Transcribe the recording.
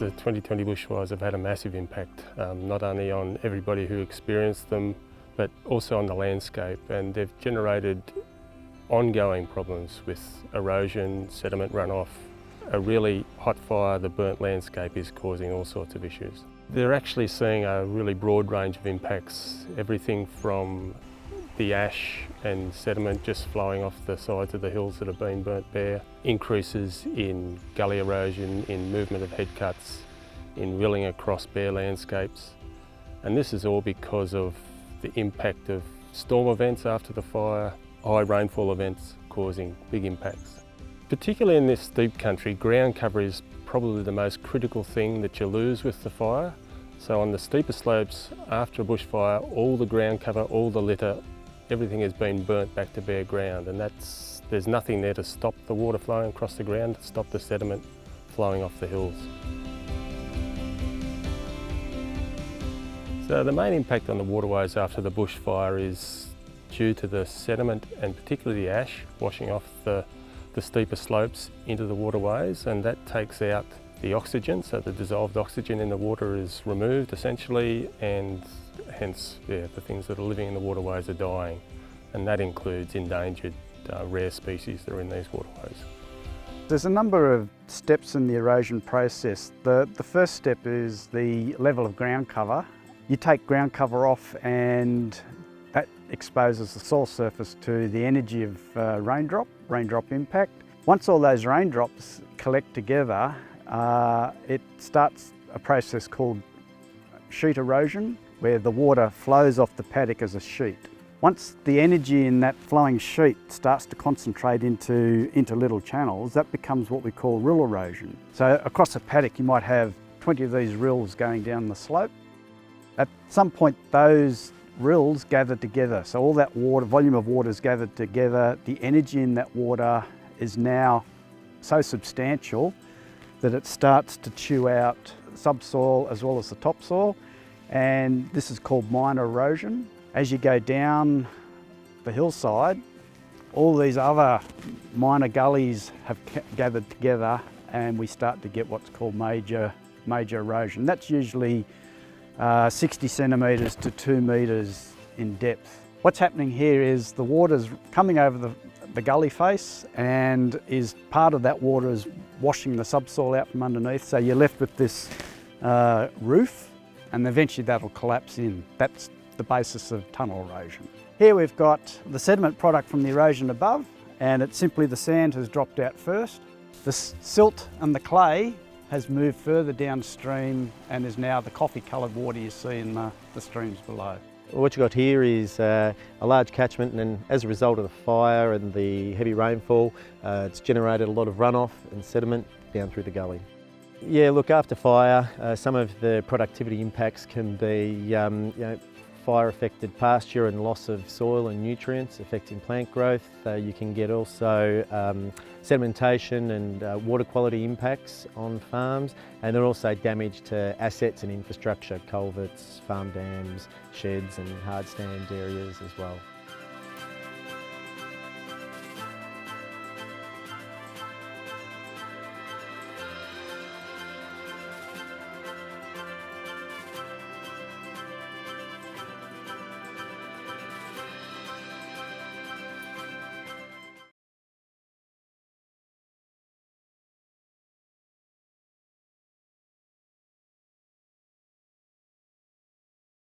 the 2020 bushfires have had a massive impact, not only on everybody who experienced them, but also on the landscape, and they've generated ongoing problems with erosion, sediment runoff. A really hot fire, the burnt landscape is causing all sorts of issues. They're actually seeing a really broad range of impacts, everything from the ash and sediment just flowing off the sides of the hills that have been burnt bare, increases in gully erosion, in movement of head cuts, in rilling across bare landscapes. And this is all because of the impact of storm events after the fire, high rainfall events causing big impacts. Particularly in this steep country, ground cover is probably the most critical thing that you lose with the fire. So on the steeper slopes after a bushfire, all the ground cover, all the litter, everything has been burnt back to bare ground, and there's nothing there to stop the water flowing across the ground, to stop the sediment flowing off the hills. So the main impact on the waterways after the bushfire is due to the sediment and particularly the ash washing off the steeper slopes into the waterways, and that takes out the oxygen, so the dissolved oxygen in the water is removed essentially, and hence the things that are living in the waterways are dying, and that includes endangered rare species that are in these waterways. There's a number of steps in the erosion process. The first step is the level of ground cover. You take ground cover off and that exposes the soil surface to the energy of raindrop impact. Once all those raindrops collect together, it starts a process called sheet erosion, where the water flows off the paddock as a sheet. Once the energy in that flowing sheet starts to concentrate into little channels, that becomes what we call rill erosion. So across a paddock you might have 20 of these rills going down the slope. At some point those rills gather together, so all that water, volume of water is gathered together. The energy in that water is now so substantial that it starts to chew out subsoil as well as the topsoil, and this is called minor erosion. As you go down the hillside, all these other minor gullies have gathered together and we start to get what's called major erosion. That's usually 60 centimetres to 2 metres in depth. What's happening here is the water's coming over the gully face, and part of that water is washing the subsoil out from underneath, so you're left with this roof, and eventually that'll collapse in. That's the basis of tunnel erosion. Here we've got the sediment product from the erosion above, and it's simply the sand has dropped out first. The silt and the clay has moved further downstream and is now the coffee coloured water you see in the streams below. What you've got here is a large catchment, and as a result of the fire and the heavy rainfall, it's generated a lot of runoff and sediment down through the gully. Yeah, look, after fire, some of the productivity impacts can be fire-affected pasture and loss of soil and nutrients affecting plant growth. You can get also sedimentation and water quality impacts on farms, and there are also damage to assets and infrastructure, culverts, farm dams, sheds and hard stand areas as well.